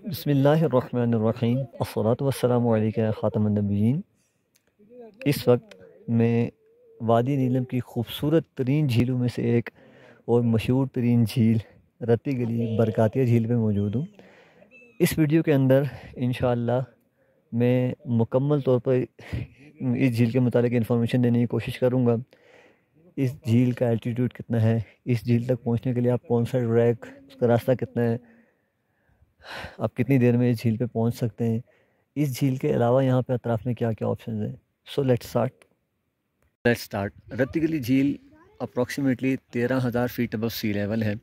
बिस्मिल्लाहिर्रहमानिर्रहीम अस्सलातु वस्सलामु अलैका या ख़ातमुन नबिय्यीन। इस वक्त मैं वादी नीलम की खूबसूरत तरीन झीलों में से एक और मशहूर तरीन झील रत्ती गली बरकातिया झील पे मौजूद हूँ। इस वीडियो के अंदर इंशाअल्लाह मैं मुकम्मल तौर पर इस झील के मुतालिक इन्फॉर्मेशन देने की कोशिश करूँगा। इस झील का एल्टीट्यूड कितना है, इस झील तक पहुँचने के लिए आप कौन सा ट्रैक, उसका रास्ता कितना है, आप कितनी देर में इस झील पे पहुंच सकते हैं, इस झील के अलावा यहाँ पे अतराफ़ में क्या क्या ऑप्शन हैं। So let's start. रत्ती गली झील approximately 13,000 feet above sea level है।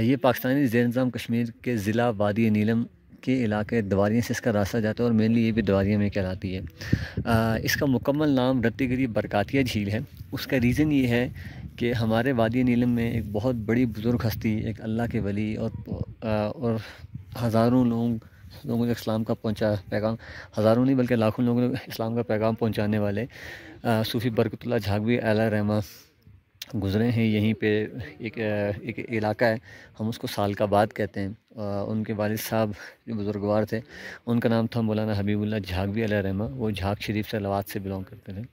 ये पाकिस्तानी ज़ेर निज़ाम कश्मीर के ज़िला वादी नीलम के इलाके दवारियाँ से इसका रास्ता जाता है और मेनली ये भी दवारियाँ में कहलाती है। इसका मुकम्मल नाम रत्ती गली बरकातिया झील है। उसका रीज़न ये है कि हमारे वादी नीलम में एक बहुत बड़ी बुज़ुर्ग हस्ती, एक अल्लाह के वली और हज़ारों लोगों को इस्लाम का पैगाम, हज़ारों नहीं बल्कि लाखों लोगों को इस्लाम का पैगाम पहुंचाने वाले सूफ़ी बरकतुल्लाह झागवी अलैहि रहमा गुज़रे हैं। यहीं पे एक इलाका है, हम उसको सालकाबाद कहते हैं। उनके वालिद साहब जो बुज़ुर्गवार थे, उनका नाम था मौलाना हबीबुल्लाह झागवी अलैहि रहमा। वो झाग शरीफ से लवात से बिलोंग करते थे,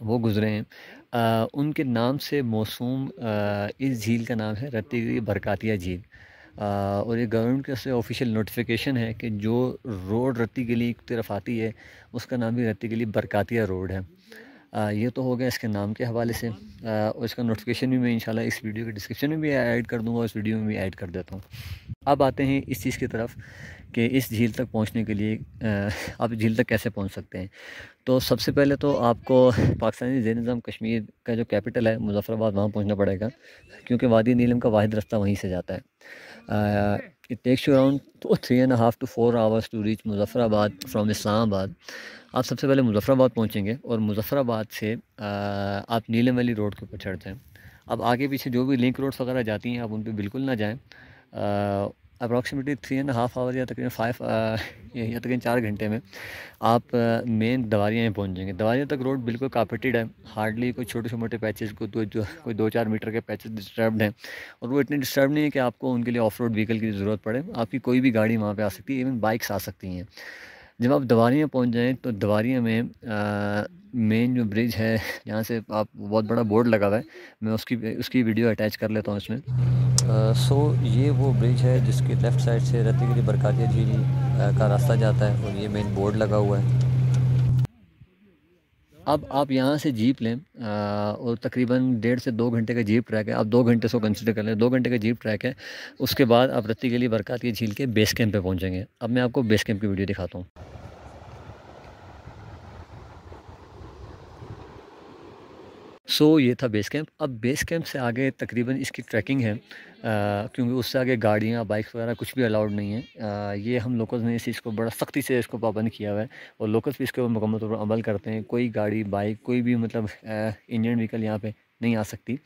वो गुज़रे हैं। उनके नाम से मौसूम इस झील का नाम है रत्ती गली बरकातिया झील। और ये गवर्नमेंट के से ऑफिशियल नोटिफिकेशन है कि जो रोड रत्ती गली की तरफ आती है उसका नाम भी रत्ती गली बरकातिया रोड है। ये तो हो गया इसके नाम के हवाले से। और इसका नोटिफिकेशन भी मैं इंशाल्लाह इस वीडियो के डिस्क्रिप्शन में भी ऐड कर दूँगा, इस वीडियो में भी ऐड कर देता हूँ। अब आते हैं इस चीज़ की तरफ कि इस झील तक पहुँचने के लिए आप झील तक कैसे पहुँच सकते हैं। तो सबसे पहले तो आपको पाकिस्तानी ज़ेर निज़ाम कश्मीर का जो कैपिटल है मुज़फ़्फ़राबाद, वहाँ पहुँचना पड़ेगा, क्योंकि वादी नीलम का वाहिद रास्ता वहीं से जाता है। It takes you around 3.5 to 4 hours to reach Muzaffarabad from Islamabad. आप सबसे पहले मुज़फ़्फ़राबाद पहुँचेंगे और मुज़फ़्फ़राबाद से आप नीलम वैली रोड के ऊपर चढ़ते हैं। अब आगे पीछे जो भी लिंक रोड्स वगैरह जाती हैं आप उन पर बिल्कुल ना जाएँ। अप्रॉक्सीमेटली 3.5 hours या तकरीबन 4 घंटे में आप मेन दवारियाँ में पहुँच जाएंगे। दवारियाँ तक रोड बिल्कुल कार्पेटेड है, हार्डली कोई छोटे मोटे पैचेस कोई 2-4 मीटर के पैचेस डिस्टर्ब्ड हैं, और वो इतने डिस्टर्ब नहीं है कि आपको उनके लिए ऑफ रोड व्हीकल की ज़रूरत पड़े। आपकी कोई भी गाड़ी वहाँ पे आ सकती है, इवन बाइक्स आ सकती हैं। जब आप दवारियाँ पहुँच जाएँ तो दवारियाँ में मेन जो ब्रिज है, जहाँ से आप, बहुत बड़ा बोर्ड लगा हुआ है, मैं उसकी वीडियो अटैच कर लेता हूँ इसमें। सो ये वो ब्रिज है जिसके लेफ़्ट साइड से रत्ती गली बरकातिया झील का रास्ता जाता है और ये मेन बोर्ड लगा हुआ है। अब आप यहाँ से जीप लें और तकरीबन 1.5 से 2 घंटे का जीप ट्रैक है। आप 2 घंटे से कंसिडर कर लें, 2 घंटे का जीप ट्रैक है। उसके बाद आप रत्ती गली बरकातिया झील के बेस कैंप पे पहुँचेंगे। अब मैं आपको बेस कैंप की वीडियो दिखाता हूँ। ये था बेस कैंप। अब बेस कैंप से आगे तकरीबन इसकी ट्रैकिंग है, क्योंकि उससे आगे गाड़ियाँ, बाइक्स वगैरह कुछ भी अलाउड नहीं है। ये हम लोकल्स ने इस चीज़ को बड़ा सख्ती से इसको पाबंद किया हुआ है और लोकल्स भी इसके ऊपर मुकम्मल तौर पर अमल करते हैं। कोई गाड़ी, बाइक, कोई भी मतलब इंडियन व्हीकल यहाँ पे नहीं आ सकती।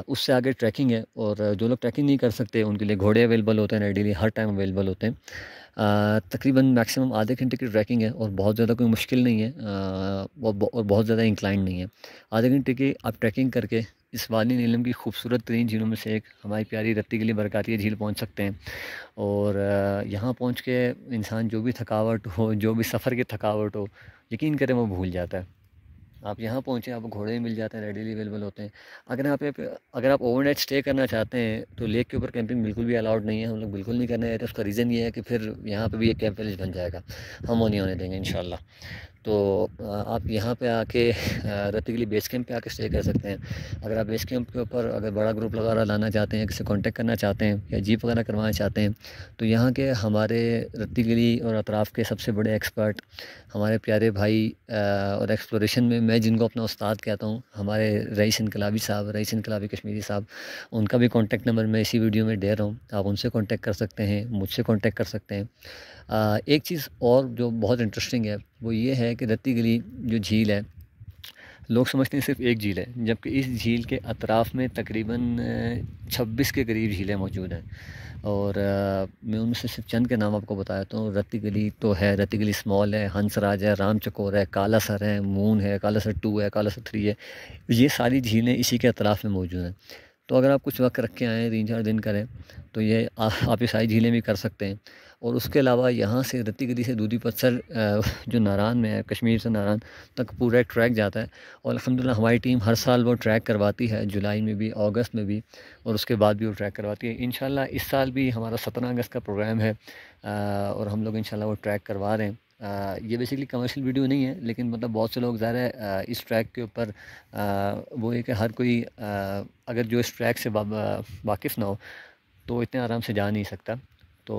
उससे आगे ट्रैकिंग है, और जो लोग ट्रैकिंग नहीं कर सकते उनके लिए घोड़े अवेलेबल होते हैं, रेडीली हर टाइम अवेलेबल होते हैं। तकरीबन मैक्सिमम आधे घंटे की ट्रैकिंग है और बहुत ज़्यादा कोई मुश्किल नहीं है, और बहुत ज़्यादा इंक्लाइन नहीं है। आधे घंटे की आप ट्रैकिंग करके इस वादी नीलम की खूबसूरत तरीन झीलों में से एक हमारी प्यारी रत्ती गली बरकातिया झील पहुंच सकते हैं। और यहाँ पहुंच के इंसान जो भी थकावट हो, जो भी सफ़र की थकावट हो, यकीन करें वो भूल जाता है। आप यहाँ पहुँचे, आपको घोड़े भी मिल जाते हैं, रेडीली अवेलेबल होते हैं। अगर आप ओवरनाइट स्टे करना चाहते हैं तो लेक के ऊपर कैंपिंग बिल्कुल भी अलाउड नहीं है, हम लोग बिल्कुल नहीं करने देते। उसका रीज़न ये है कि फिर यहाँ पे भी एक कैंप विलेज बन जाएगा, हम वो नहीं होने देंगे इंशाल्लाह। तो आप यहाँ पे आके रत्ती गली बेस कैंप पे आके स्टे कर सकते हैं। अगर आप बेस कैंप के ऊपर अगर बड़ा ग्रुप वगैरह लाना चाहते हैं, किसी कॉन्टेक्ट करना चाहते हैं या जीप वगैरह करवाना चाहते हैं, तो यहाँ के हमारे रत्ती गली और अतराफ़ के सबसे बड़े एक्सपर्ट, हमारे प्यारे भाई और एक्सप्लोरेशन में मैं जिनको अपना उस्ताद कहता हूँ, हमारे रईस इनकलाबी साहब, रईस इनकलाबी कश्मीरी साहब, उनका भी कॉन्टेक्ट नंबर मैं इसी वीडियो में दे रहा हूँ। आप उनसे कॉन्टेक्ट कर सकते हैं, मुझसे कॉन्टेक्ट कर सकते हैं। एक चीज़ और जो बहुत इंटरेस्टिंग है वो ये है कि रत्ती गली जो झील है, लोग समझते हैं सिर्फ एक झील है, जबकि इस झील के अतराफ़ में तकरीबन 26 के करीब झीलें मौजूद हैं। और मैं उनमें से सिर्फ चंद के नाम आपको बताता हूँ। रत्ती गली तो है, रत्ती गली स्मॉल है, हंसराज है, राम चकोर है, काला सर है, मून है, काला सर 2 है, काला सर 3 है। ये सारी झीलें इसी के अतराफ़ में मौजूद हैं। तो अगर आप कुछ वक्त रख के आएँ, 3-4 दिन करें, तो ये आप ये सारी झीलें भी कर सकते हैं। और उसके अलावा यहाँ से रत्ती गली से दूधी पत्थर जो नारान में है, कश्मीर से नारान तक पूरा ट्रैक जाता है। और अल्हम्दुलिल्लाह हमारी टीम हर साल वो ट्रैक करवाती है, जुलाई में भी, अगस्त में भी, और उसके बाद भी वो ट्रैक करवाती है। इंशाल्लाह इस साल भी हमारा 17 अगस्त का प्रोग्राम है, और हम लोग इंशाल्लाह वो ट्रैक करवा रहे हैं। ये बेसिकली कमर्शियल वीडियो नहीं है, लेकिन मतलब बहुत से लोग ज़ाहिर है इस ट्रैक के ऊपर वो है कि हर कोई अगर जो इस ट्रैक से वाकिफ़ ना हो तो इतने आराम से जा नहीं सकता। तो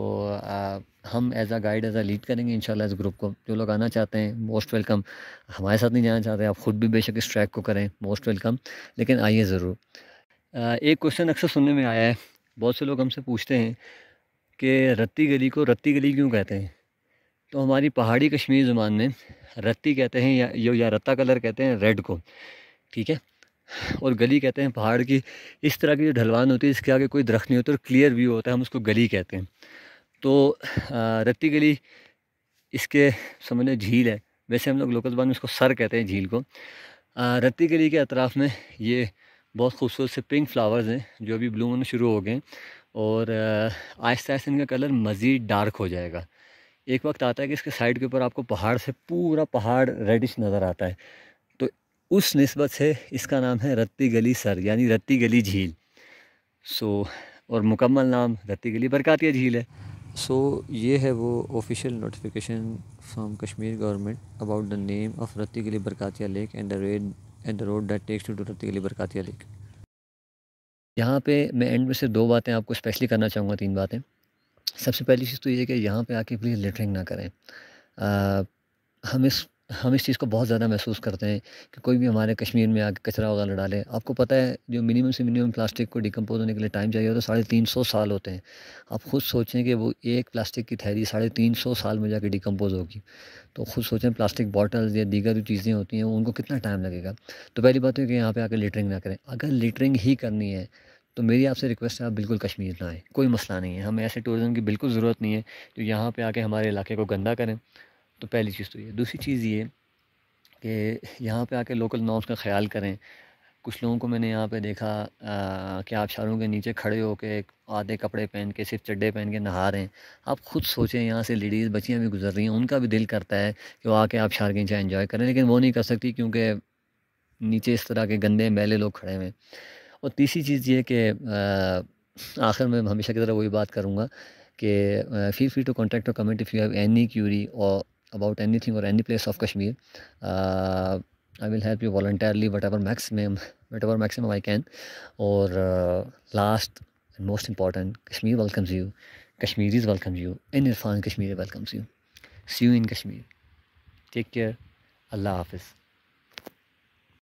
हम as a guide, as a lead करेंगे इंशाल्लाह इस ग्रुप को। जो लोग आना चाहते हैं मोस्ट वेलकम, हमारे साथ नहीं जाना चाहते आप ख़ुद भी बेशक इस ट्रैक को करें, मोस्ट वेलकम, लेकिन आइए ज़रूर। एक क्वेश्चन अक्सर सुनने में आया है, बहुत से लोग हमसे पूछते हैं कि रत्ती गली को रत्ती गली क्यों कहते हैं? तो हमारी पहाड़ी कश्मीरी ज़ुबान में रत्ती कहते हैं या रत्ता कलर कहते हैं रेड को, ठीक है? और गली कहते हैं पहाड़ की इस तरह की जो ढलवान होती है इसके आगे कोई दरख्त नहीं होता और क्लियर व्यू होता है, हम उसको गली कहते हैं। तो रत्ती गली इसके समझ लें झील है, वैसे हम लोग लोकल ज़बान में इसको सर कहते हैं झील को। रत्ती गली के अतराफ़ में ये बहुत खूबसूरत से पिंक फ्लावर्स हैं जो अभी ब्लूम होना शुरू हो गए हैं, और आहिस्ता आहिस्ता इनका कलर मज़ीद डार्क हो जाएगा। एक वक्त आता है कि इसके साइड के ऊपर आपको पहाड़ से पूरा पहाड़ रेडिश नज़र आता है, तो उस निस्बत से इसका नाम है रत्ती गली सर, यानी रत्ती गली झील। और मुकम्मल नाम रत्ती गली बरकातिया झील है। ये है वो official notification from Kashmir government about the name of Ratti Gali Barkatia lake and the road that takes to Ratti Gali Barkatia lake. यहाँ पे मैं एंड में से 2 बातें आपको स्पेशली करना चाहूँगा, 3 बातें। सबसे पहली चीज़ तो ये है कि यहाँ पे आके प्लीज़ लिटरिंग ना करें। हम इस चीज़ को बहुत ज़्यादा महसूस करते हैं कि कोई भी हमारे कश्मीर में आके कचरा वगैरह डाले। आपको पता है जो मिनिमम से मिनिमम प्लास्टिक को डिकम्पोज़ होने के लिए टाइम चाहिए होता है 350 साल होते हैं। आप ख़ुद सोचें कि वो एक प्लास्टिक की थैली 350 साल में जाके डिकम्पोज़ होगी। तो ख़ुद सोचें प्लास्टिक बॉटल्स या दीगर जो चीज़ें होती हैं उनको कितना टाइम लगेगा। तो पहली बात है कि यहाँ पे आके लिटरिंग ना करें। अगर लिटरिंग ही करनी है तो मेरी आपसे रिक्वेस्ट है आप बिल्कुल कश्मीर ना आएँ, कोई मसला नहीं है। हमें ऐसे टूरिज़्म की बिल्कुल ज़रूरत नहीं है जो यहाँ पे आके हमारे इलाके को गंदा करें। तो पहली चीज़ तो ये। दूसरी चीज़ ये कि यहाँ पे आके लोकल नॉर्म्स का ख़याल करें। कुछ लोगों को मैंने यहाँ पे देखा कि आबशारों के नीचे खड़े होके आधे कपड़े पहन के, सिर्फ चड्डे पहन के नहा रहे हैं। आप खुद सोचें, यहाँ से लेडीज़ बच्चियाँ भी गुजर रही हैं, उनका भी दिल करता है कि वो आके आबशार के नीचे एंजॉय करें, लेकिन वो नहीं कर सकती क्योंकि नीचे इस तरह के गंदे मैले लोग खड़े हुए हैं। और तीसरी चीज़ ये कि आखिर में हमेशा की तरह वही बात करूँगा कि फील फ्री टू कॉन्टैक्ट और comment if you have any Curie और about anything or any place of Kashmir. I will help you voluntarily whatever maximum I can. Or last and most important, Kashmir welcomes you. Kashmiris welcome you. And Irfan Kashmiri welcomes you. See you in Kashmir. Take care. Allah Hafiz.